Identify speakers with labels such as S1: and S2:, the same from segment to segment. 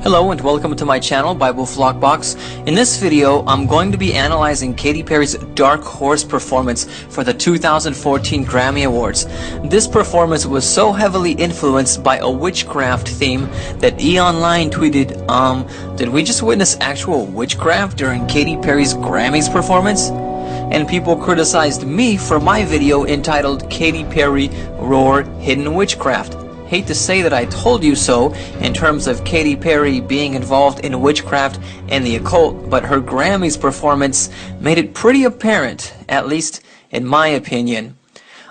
S1: Hello and welcome to my channel, Bible Flockbox. In this video, I'm going to be analyzing Katy Perry's Dark Horse performance for the 2014 Grammy Awards. This performance was so heavily influenced by a witchcraft theme that eOnline tweeted, did we just witness actual witchcraft during Katy Perry's Grammys performance? And people criticized me for my video entitled Katy Perry Roar Hidden Witchcraft. Hate to say that I told you so in terms of Katy Perry being involved in witchcraft and the occult, but her Grammys performance made it pretty apparent, at least in my opinion.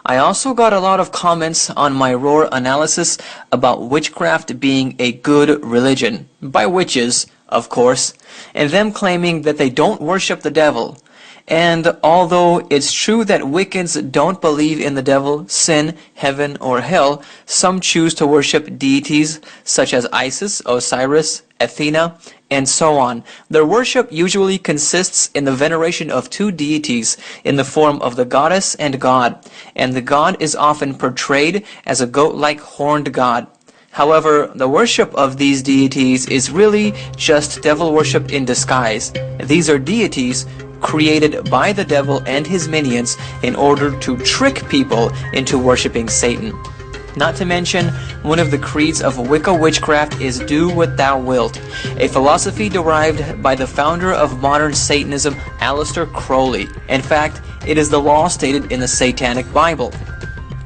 S1: I also got a lot of comments on my Roar analysis about witchcraft being a good religion, by witches, of course, and them claiming that they don't worship the devil. And although it's true that Wiccans don't believe in the devil, sin, heaven, or hell, some choose to worship deities such as Isis, Osiris, Athena, and so on. Their worship usually consists in the veneration of two deities in the form of the goddess and god, and the god is often portrayed as a goat-like horned god. However, the worship of these deities is really just devil worship in disguise. These are deities created by the devil and his minions in order to trick people into worshiping Satan. Not to mention, one of the creeds of Wicca witchcraft is do what thou wilt, a philosophy derived by the founder of modern Satanism, Aleister Crowley. In fact, it is the law stated in the Satanic Bible.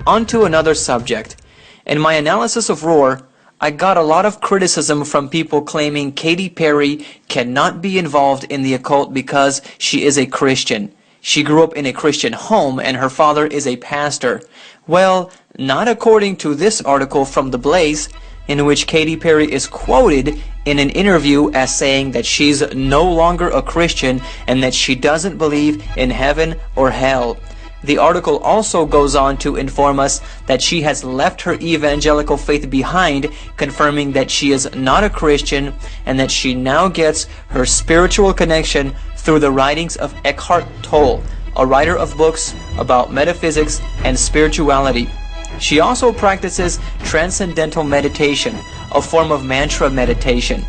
S1: On to another subject. In my analysis of Roar, I got a lot of criticism from people claiming Katy Perry cannot be involved in the occult because she is a Christian. She grew up in a Christian home and her father is a pastor. Well, not according to this article from The Blaze, in which Katy Perry is quoted in an interview as saying that she's no longer a Christian and that she doesn't believe in heaven or hell. The article also goes on to inform us that she has left her evangelical faith behind, confirming that she is not a Christian and that she now gets her spiritual connection through the writings of Eckhart Tolle, a writer of books about metaphysics and spirituality. She also practices transcendental meditation, a form of mantra meditation.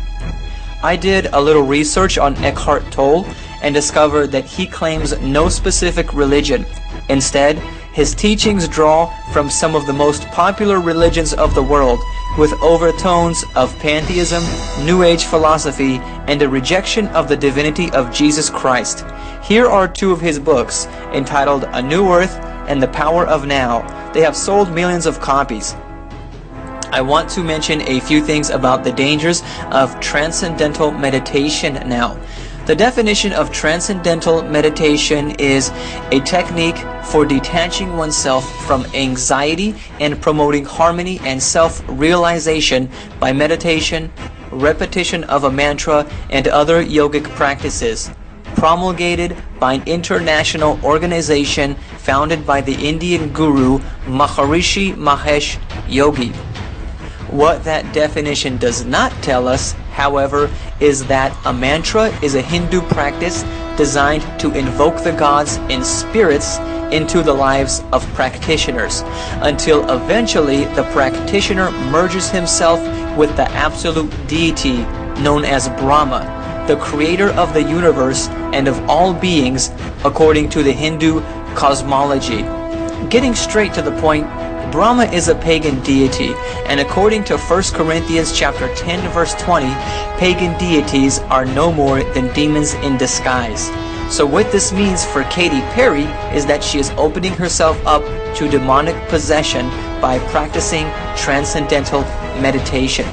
S1: I did a little research on Eckhart Tolle and discovered that he claims no specific religion. Instead, his teachings draw from some of the most popular religions of the world, with overtones of pantheism, New Age philosophy, and a rejection of the divinity of Jesus Christ. Here are two of his books, entitled A New Earth and The Power of Now. They have sold millions of copies. I want to mention a few things about the dangers of transcendental meditation now. The definition of transcendental meditation is a technique for detaching oneself from anxiety and promoting harmony and self-realization by meditation, repetition of a mantra, and other yogic practices, promulgated by an international organization founded by the Indian guru Maharishi Mahesh Yogi. What that definition does not tell us, however, is that a mantra is a Hindu practice designed to invoke the gods and spirits into the lives of practitioners, until eventually the practitioner merges himself with the absolute deity known as Brahma, the creator of the universe and of all beings according to the Hindu cosmology. Getting straight to the point, Brahma is a pagan deity, and according to 1 Corinthians chapter 10 verse 20, pagan deities are no more than demons in disguise. So what this means for Katy Perry is that she is opening herself up to demonic possession by practicing transcendental meditation.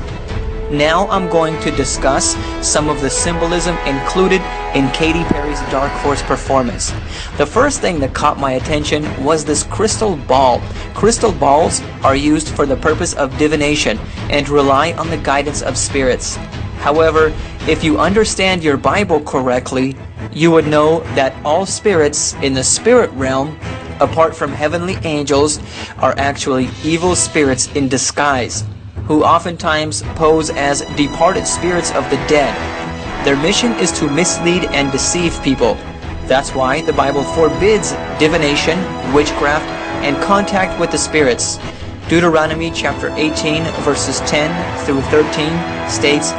S1: Now I'm going to discuss some of the symbolism included in Katy Perry's Dark Horse performance. The first thing that caught my attention was this crystal ball. Crystal balls are used for the purpose of divination and rely on the guidance of spirits. However, if you understand your Bible correctly, you would know that all spirits in the spirit realm, apart from heavenly angels, are actually evil spirits in disguise, who oftentimes pose as departed spirits of the dead. Their mission is to mislead and deceive people. That's why the Bible forbids divination, witchcraft, and contact with the spirits. Deuteronomy chapter 18 verses 10 through 13 states,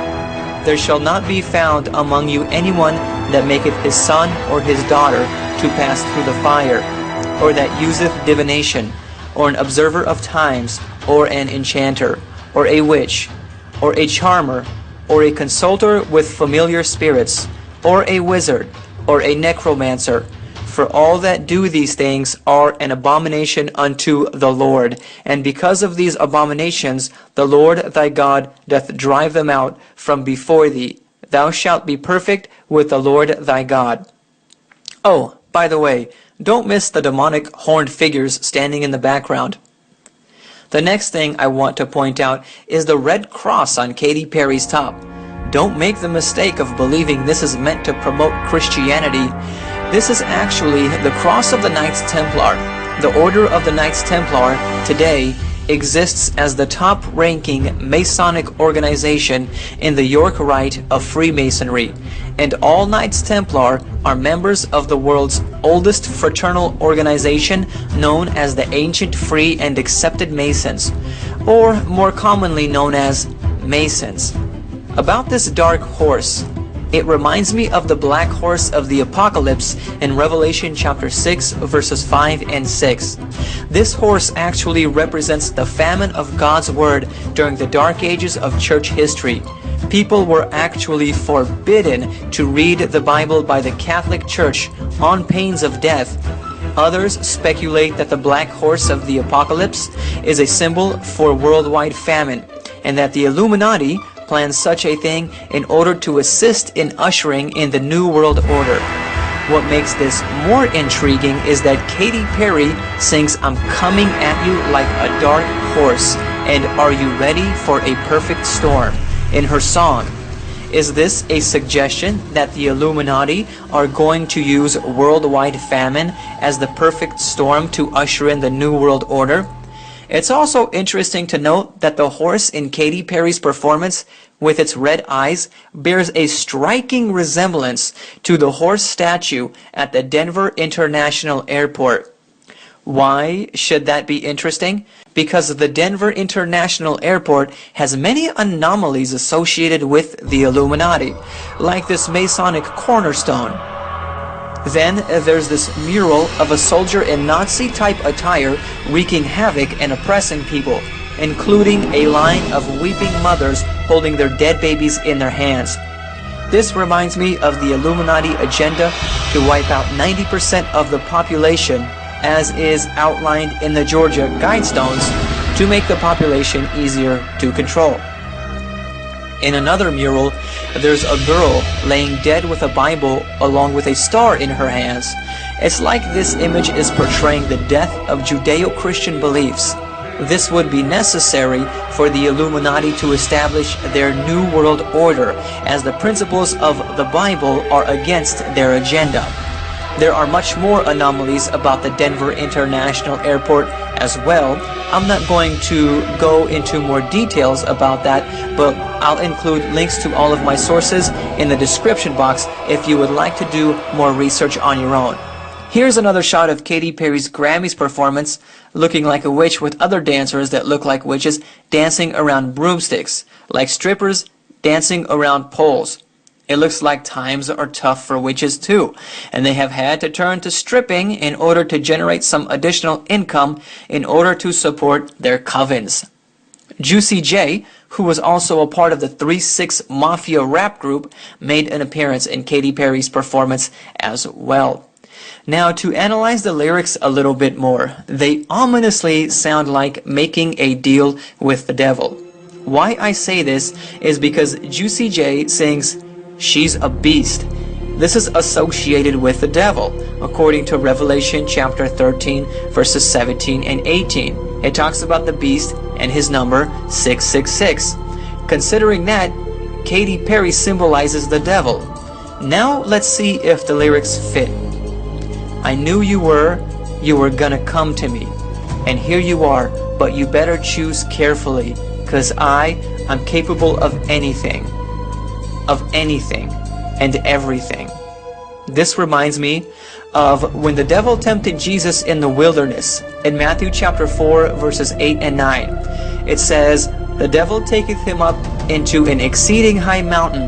S1: there shall not be found among you anyone that maketh his son or his daughter to pass through the fire, or that useth divination, or an observer of times, or an enchanter, or a witch, or a charmer, or a consulter with familiar spirits, or a wizard, or a necromancer. For all that do these things are an abomination unto the Lord. And because of these abominations, the Lord thy God doth drive them out from before thee. Thou shalt be perfect with the Lord thy God. Oh, by the way, don't miss the demonic horned figures standing in the background. The next thing I want to point out is the red cross on Katy Perry's top. Don't make the mistake of believing this is meant to promote Christianity. This is actually the cross of the Knights Templar. The Order of the Knights Templar today exists as the top-ranking Masonic organization in the York Rite of Freemasonry, and all Knights Templar are members of the world's oldest fraternal organization known as the Ancient Free and Accepted Masons, or more commonly known as Masons. About this dark horse, it reminds me of the black horse of the Apocalypse in Revelation chapter 6 verses 5 and 6. This horse actually represents the famine of God's word during the dark ages of church history. People were actually forbidden to read the Bible by the Catholic Church on pains of death. Others speculate that the black horse of the Apocalypse is a symbol for worldwide famine, and that the Illuminati plans such a thing in order to assist in ushering in the New World Order. What makes this more intriguing is that Katy Perry sings "I'm coming at you like a dark horse" and "Are you ready for a perfect storm" in her song. Is this a suggestion that the Illuminati are going to use worldwide famine as the perfect storm to usher in the New World Order? It's also interesting to note that the horse in Katy Perry's performance, with its red eyes, bears a striking resemblance to the horse statue at the Denver International Airport. Why should that be interesting? Because the Denver International Airport has many anomalies associated with the Illuminati, like this Masonic cornerstone. Then there's this mural of a soldier in Nazi-type attire wreaking havoc and oppressing people, including a line of weeping mothers holding their dead babies in their hands. This reminds me of the Illuminati agenda to wipe out 90% of the population, as is outlined in the Georgia Guidestones, to make the population easier to control. In another mural, there's a girl laying dead with a Bible along with a star in her hands. It's like this image is portraying the death of Judeo-Christian beliefs. This would be necessary for the Illuminati to establish their New World Order, as the principles of the Bible are against their agenda. There are much more anomalies about the Denver International Airport as well. I'm not going to go into more details about that, but I'll include links to all of my sources in the description box if you would like to do more research on your own. Here's another shot of Katy Perry's Grammys performance, looking like a witch with other dancers that look like witches dancing around broomsticks, like strippers dancing around poles. It looks like times are tough for witches too, and they have had to turn to stripping in order to generate some additional income in order to support their covens. Juicy J, who was also a part of the 3-6 Mafia rap group, made an appearance in Katy Perry's performance as well. Now, to analyze the lyrics a little bit more, they ominously sound like making a deal with the devil. Why I say this is because Juicy J sings, "She's a beast." This is associated with the devil, according to Revelation chapter 13, verses 17 and 18. It talks about the beast and his number 666. Considering that, Katy Perry symbolizes the devil. Now let's see if the lyrics fit. "I knew you were gonna come to me, and here you are, but you better choose carefully, 'cause I'm capable of anything and everything." This reminds me of when the devil tempted Jesus in the wilderness in Matthew chapter 4 verses 8 and 9. It says, "The devil taketh him up into an exceeding high mountain,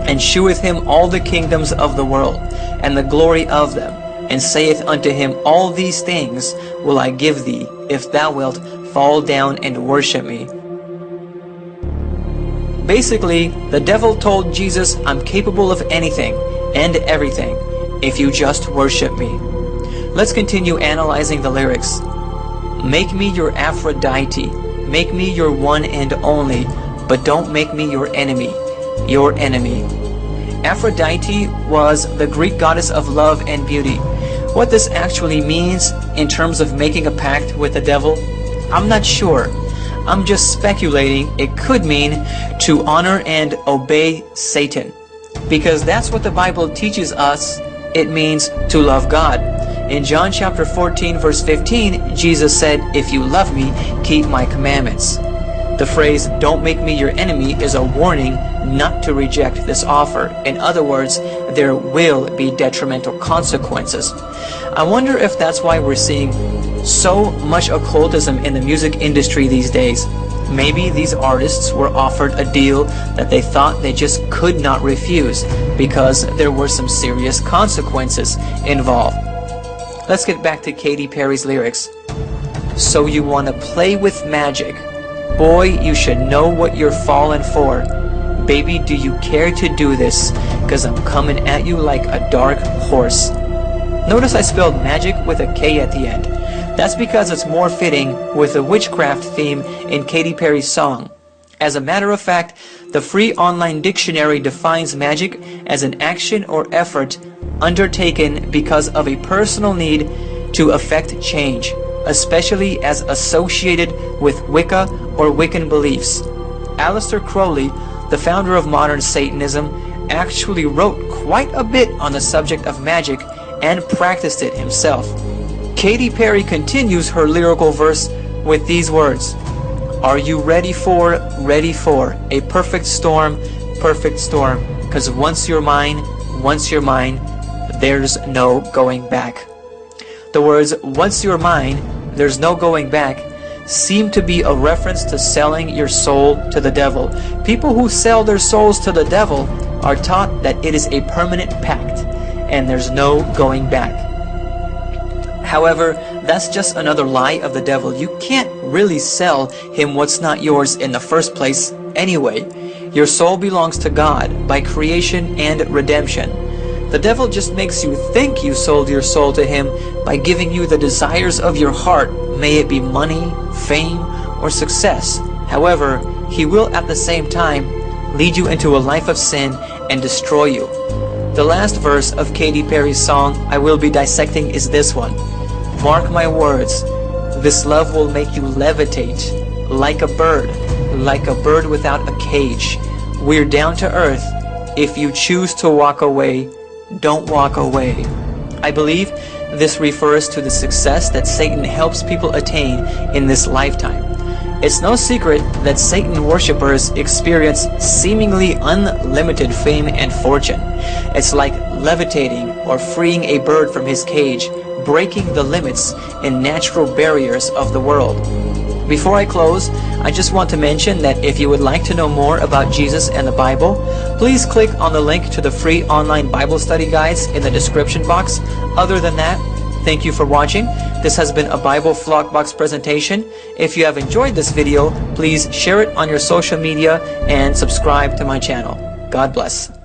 S1: and sheweth him all the kingdoms of the world, and the glory of them, and saith unto him, All these things will I give thee, if thou wilt fall down and worship me. Basically, the devil told Jesus, I'm capable of anything and everything if you just worship me. Let's continue analyzing the lyrics. Make me your Aphrodite, make me your one and only, but don't make me your enemy, your enemy. Aphrodite was the Greek goddess of love and beauty. What this actually means in terms of making a pact with the devil, I'm not sure. I'm just speculating. It could mean to honor and obey Satan, because that's what the Bible teaches us. It means to love God. In John chapter 14 verse 15, Jesus said, If you love me, keep my commandments. The phrase, don't make me your enemy, is a warning not to reject this offer. In other words, there will be detrimental consequences. I wonder if that's why we're seeing so much occultism in the music industry these days. Maybe these artists were offered a deal that they thought they just could not refuse because there were some serious consequences involved. Let's get back to Katy Perry's lyrics. So you want to play with magic? Boy, you should know what you're falling for. Baby, do you care to do this? 'Cause I'm coming at you like a dark horse. Notice I spelled magic with a K at the end. That's because it's more fitting with the witchcraft theme in Katy Perry's song. As a matter of fact, the free online dictionary defines magic as an action or effort undertaken because of a personal need to effect change, especially as associated with Wicca or Wiccan beliefs. Aleister Crowley, the founder of modern Satanism, actually wrote quite a bit on the subject of magic and practiced it himself. Katy Perry continues her lyrical verse with these words. Are you ready for a perfect storm, 'cause once you're mine, there's no going back. The words, once you're mine, there's no going back, seem to be a reference to selling your soul to the devil. People who sell their souls to the devil are taught that it is a permanent pact and there's no going back. However, that's just another lie of the devil. You can't really sell him what's not yours in the first place anyway. Your soul belongs to God by creation and redemption. The devil just makes you think you sold your soul to him by giving you the desires of your heart, may it be money, fame, or success. However, he will at the same time lead you into a life of sin and destroy you. The last verse of Katy Perry's song, I Will Be Dissecting, is this one. Mark my words, this love will make you levitate like a bird without a cage. We're down to earth. If you choose to walk away, don't walk away. I believe this refers to the success that Satan helps people attain in this lifetime. It's no secret that Satan worshippers experience seemingly unlimited fame and fortune. It's like levitating or freeing a bird from his cage, breaking the limits and natural barriers of the world. Before I close, I just want to mention that if you would like to know more about Jesus and the Bible, please click on the link to the free online Bible study guides in the description box. Other than that, thank you for watching. This has been a Bible Flockbox presentation. If you have enjoyed this video, please share it on your social media and subscribe to my channel. God bless.